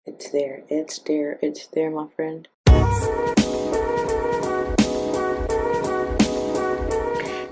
It's there, it's there, it's there, my friend.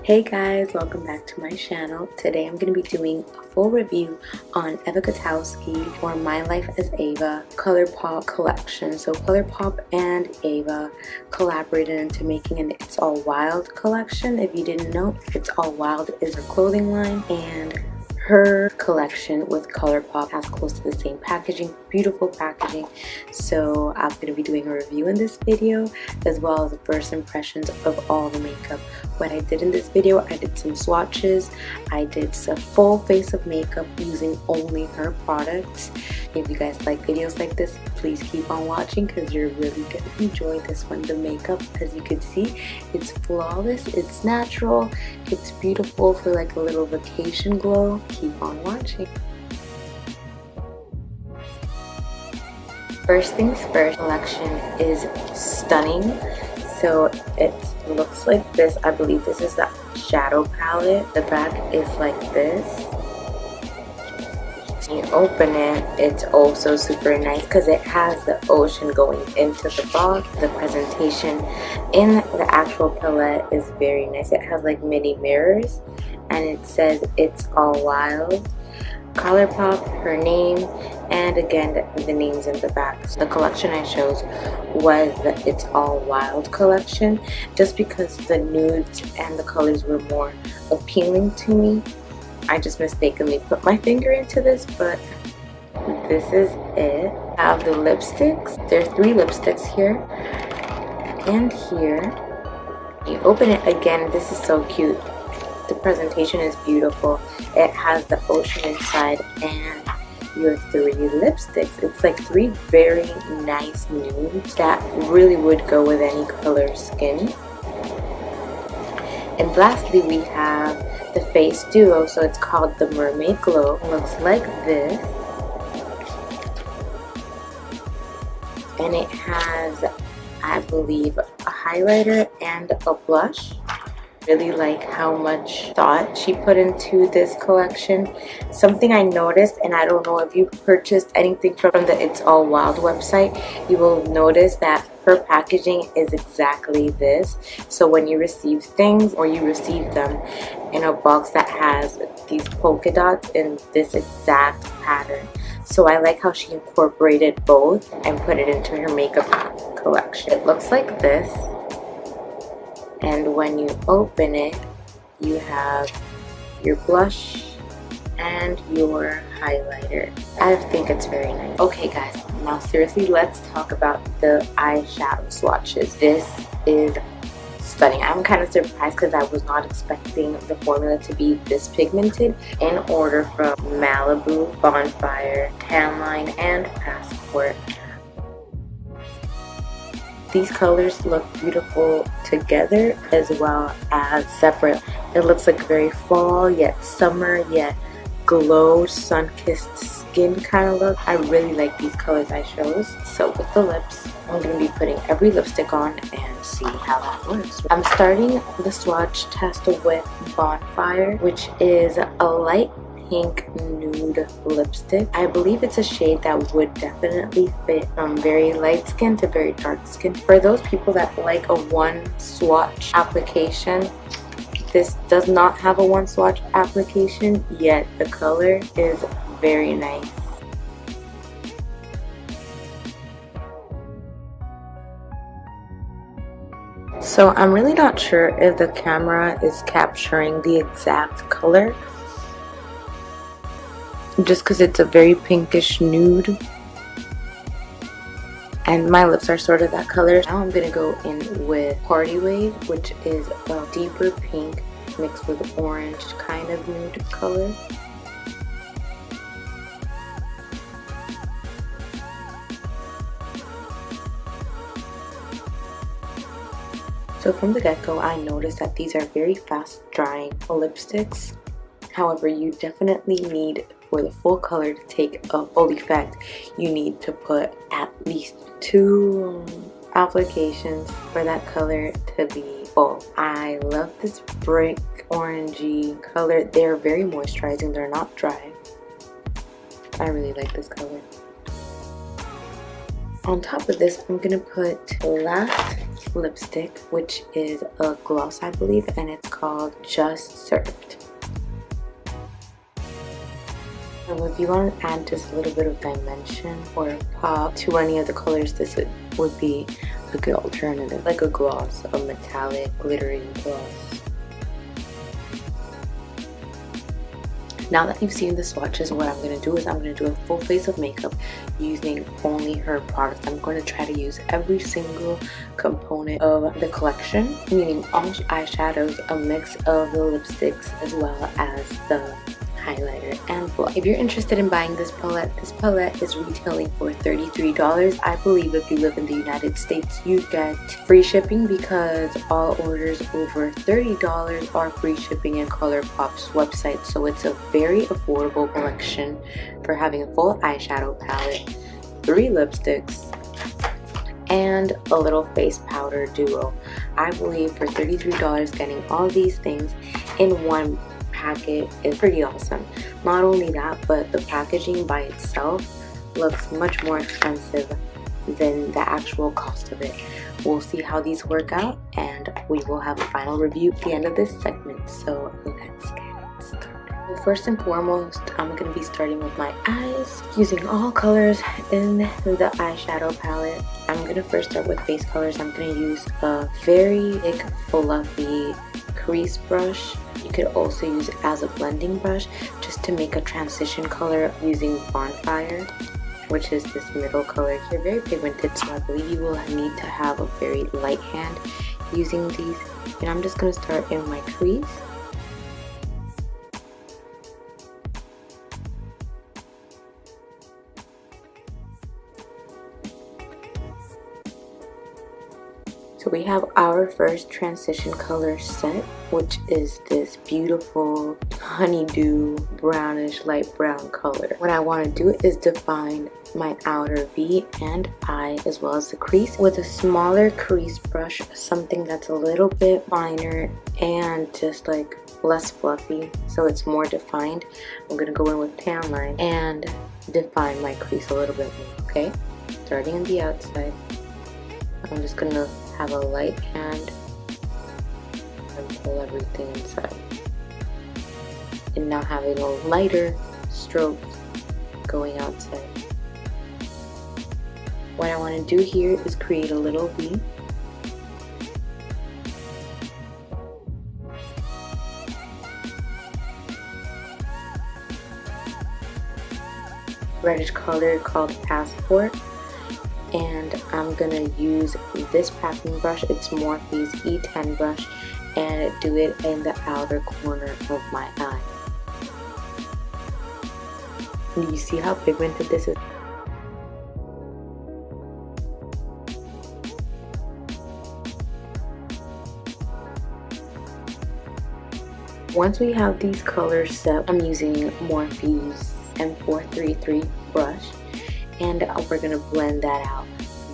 Hey guys, welcome back to my channel. Today I'm going to be doing a full review on Eva Gutowski for MyLifeAsEva ColourPop collection. So ColourPop and Eva collaborated into making an It's All Wild collection. If you didn't know, It's All Wild is her clothing line, and her collection with ColourPop has close to the same packaging, beautiful packaging. So I'm going to be doing a review in this video, as well as the first impressions of all the makeup. What I did in this video, I did some swatches, I did a full face of makeup using only her products. If you guys like videos like this, please keep on watching because you're really going to enjoy this one. The makeup, as you can see, it's flawless, it's natural, it's beautiful for like a little vacation glow. Keep on watching. First things first, collection is stunning. So it looks like this. I believe this is the shadow palette. The back is like this. When you open it, it's also super nice because it has the ocean going into the box. The presentation in the actual palette is very nice. It has like mini mirrors, and it says It's All Wild, ColourPop, her name, and again the names in the back. So the collection I chose was the It's All Wild collection, just because the nudes and the colors were more appealing to me. I just mistakenly put my finger into this, but this is it. I have the lipsticks. There's 3 lipsticks here and here. You open it again, this is so cute. The presentation is beautiful. It has the ocean inside and your 3 lipsticks. It's like 3 very nice nudes that really would go with any color skin. And lastly, we have the face duo, so it's called the Mermaid Glow. It looks like this, and it has, I believe, a highlighter and a blush. Really like how much thought she put into this collection. Something I noticed, and I don't know if you purchased anything from the It's All Wild website, you will notice that her packaging is exactly this. So when you receive things, or you receive them in a box that has these polka dots in this exact pattern. So I like how she incorporated both and put it into her makeup collection. It looks like this. And when you open it, you have your blush and your highlighter. I think it's very nice. Okay guys, now seriously, let's talk about the eyeshadow swatches. This is stunning. I'm kind of surprised because I was not expecting the formula to be this pigmented. In order from Malibu, Bonfire, Tan Line, and Passport. These colors look beautiful together as well as separate. It looks like very fall, yet summer, yet glow, sun-kissed skin kind of look. I really like these colors I chose. So with the lips, I'm going to be putting every lipstick on and see how that works. I'm starting the swatch test with Bonfire, which is a light pink nude lipstick. I believe it's a shade that would definitely fit from very light skin to very dark skin. For those people that like a one swatch application, this does not have a one swatch application, yet the color is very nice. So I'm really not sure if the camera is capturing the exact color, just because it's a very pinkish nude and my lips are sort of that color. Now I'm gonna go in with Party Wave, which is a deeper pink mixed with orange kind of nude color. So from the get-go, I noticed that these are very fast drying lipsticks. However, you definitely need, for the full color to take a full effect, you need to put at least 2 applications for that color to be full. I love this brick orangey color. They're very moisturizing, they're not dry. I really like this color. On top of this, I'm gonna put last lipstick, which is a gloss, I believe, and it's called Just Served. So if you want to add just a little bit of dimension or pop to any of the colors, this would be a good alternative, like a gloss, a metallic glittery gloss. Now that you've seen the swatches, what I'm going to do is I'm going to do a full face of makeup using only her products. I'm going to try to use every single component of the collection, meaning all eyeshadows, a mix of the lipsticks, as well as the highlighter and blush. If you're interested in buying this palette is retailing for $33. I believe if you live in the United States, you get free shipping because all orders over $30 are free shipping in ColourPop's website. So it's a very affordable collection for having a full eyeshadow palette, 3 lipsticks, and a little face powder duo. I believe for $33 getting all these things in one packet is pretty awesome. Not only that, but the packaging by itself looks much more expensive than the actual cost of it. We'll see how these work out, and we will have a final review at the end of this segment. So let's get it started. Well, first and foremost, I'm going to be starting with my eyes, using all colors in the eyeshadow palette. I'm going to first start with base colors. I'm going to use a very thick, fluffy crease brush. You could also use it as a blending brush just to make a transition color using Bonfire, which is this middle color here. Very pigmented, so I believe you will need to have a very light hand using these. And I'm just going to start in my crease. So we have our first transition color set, which is this beautiful honeydew brownish light brown color. What I want to do is define my outer V and eye, as well as the crease, with a smaller crease brush, something that's a little bit finer and just like less fluffy, so it's more defined. I'm gonna go in with tan line and define my crease a little bit more. Okay, starting on the outside, I'm just gonna have a light hand and pull everything inside, and now having a lighter stroke going outside. What I want to do here is create a little V. Reddish color called Passport. And I'm gonna use this packing brush. It's Morphe's E10 brush, and do it in the outer corner of my eye. Do you see how pigmented this is? Once we have these colors set, I'm using Morphe's M433 brush, and we're gonna blend that out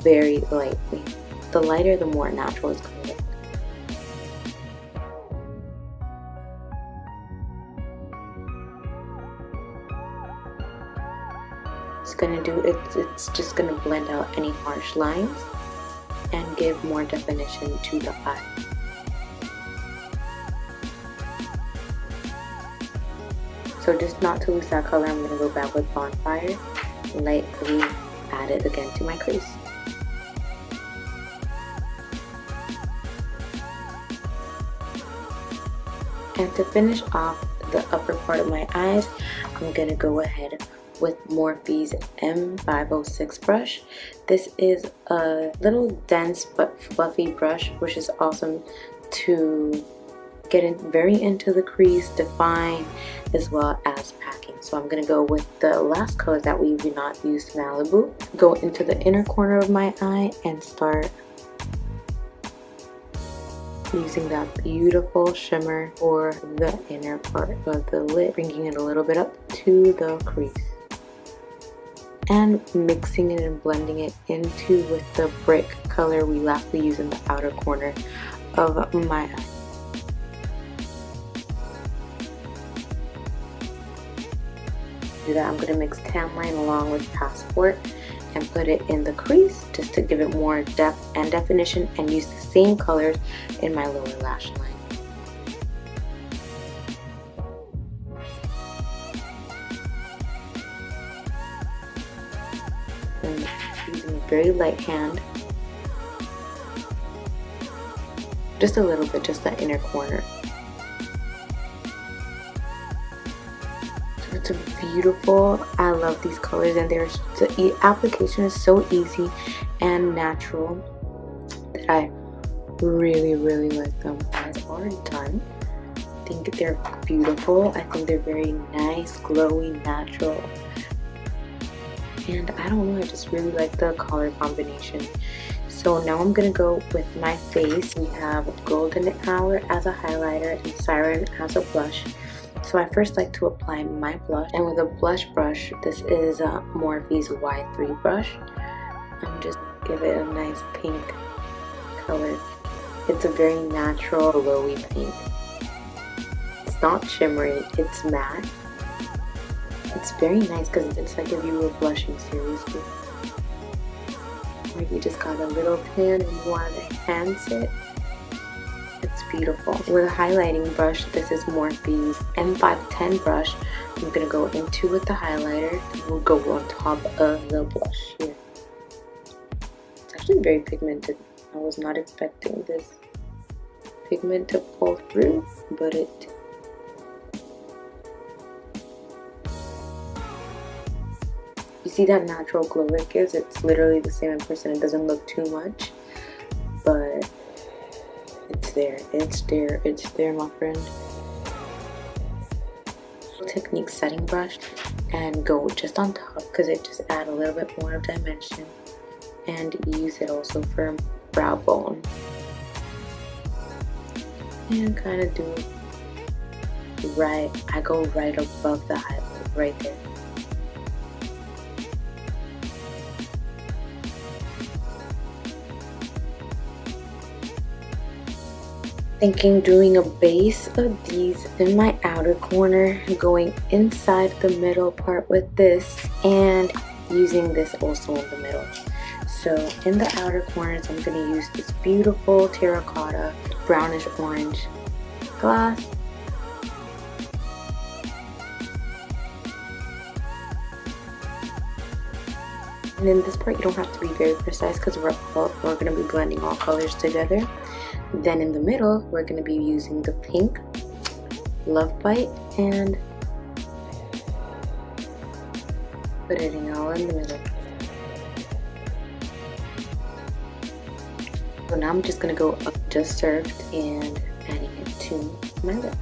very lightly. The lighter, the more natural it's gonna look. It's just gonna blend out any harsh lines and give more definition to the eye. So just not to lose that color, I'm gonna go back with Bonfire, lightly add it again to my crease. And to finish off the upper part of my eyes, I'm gonna go ahead with Morphe's M506 brush. This is a little dense but fluffy brush, which is awesome to get in very into the crease, define, as well as packing. So I'm gonna go with the last color that we did not use, Malibu. Go into the inner corner of my eye and start using that beautiful shimmer for the inner part of the lid, bringing it a little bit up to the crease, and mixing it and blending it into with the brick color we lastly use in the outer corner of my eye. Do that, I'm going to mix tan line along with Passport and put it in the crease just to give it more depth and definition, and use the same colors in my lower lash line. And using a very light hand, just a little bit, just that inner corner. So it's beautiful. I love these colors, and the application is so easy and natural that I really like them. Guys, already done. I think they're beautiful. I think they're very nice, glowy, natural. And I don't know, I just really like the color combination. So now I'm gonna go with my face. We have Golden Hour as a highlighter and Siren as a blush. So I first like to apply my blush, and with a blush brush, this is a Morphe's Y3 brush. I'm just give it a nice pink color. It's a very natural, glowy pink. It's not shimmery, it's matte. It's very nice because it's like if you were blushing seriously. Or if you just got a little tan and you want to enhance it. It's beautiful. With a highlighting brush, this is Morphe's M510 brush. I'm going to go into with the highlighter, and we'll go on top of the blush here. It's actually very pigmented. I was not expecting this pigment to pull through, but it did. You see that natural glow it gives? It's literally the same in person. It doesn't look too much, but it's there. It's there. It's there, my friend. Technique setting brush and go just on top because it just adds a little bit more of dimension, and use it also for brow bone. And kind of do right. I go right above the highlight, right there. Thinking doing a base of these in my outer corner, going inside the middle part with this, and using this also in the middle. So in the outer corners, I'm going to use this beautiful terracotta brownish orange glass. And in this part, you don't have to be very precise because we're going to be blending all colors together. Then in the middle, we're going to be using the pink Love Bite and put it all in the middle. So now I'm just going to go up just served and adding it to my lips.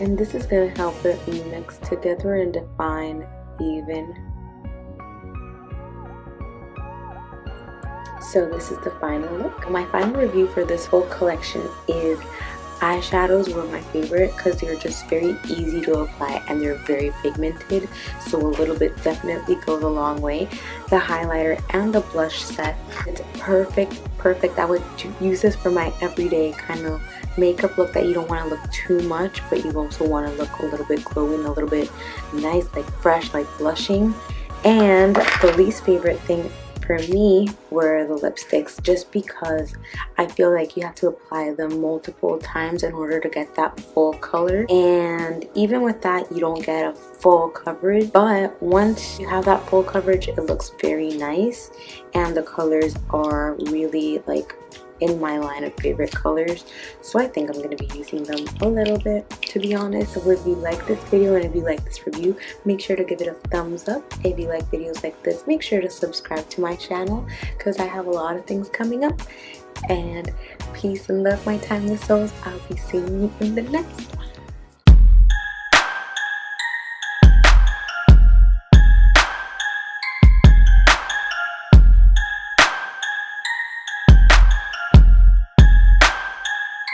And this is going to help it mix together and define even. So this is the final look. My final review for this whole collection is eyeshadows were my favorite because they're just very easy to apply and they're very pigmented, so a little bit definitely goes a long way. The highlighter and the blush set, it's perfect. I would use this for my everyday kind of makeup look that you don't want to look too much, but you also want to look a little bit glowing, a little bit nice, like fresh, like blushing. And the least favorite thing for me were the lipsticks, just because I feel like you have to apply them multiple times in order to get that full color, and even with that you don't get a full coverage, but once you have that full coverage it looks very nice, and the colors are really like in my line of favorite colors, so I think I'm going to be using them a little bit, to be honest. So if you like this video and if you like this review, make sure to give it a thumbs up. If you like videos like this, make sure to subscribe to my channel because I have a lot of things coming up. And peace and love, my timeless souls. I'll be seeing you in the next one.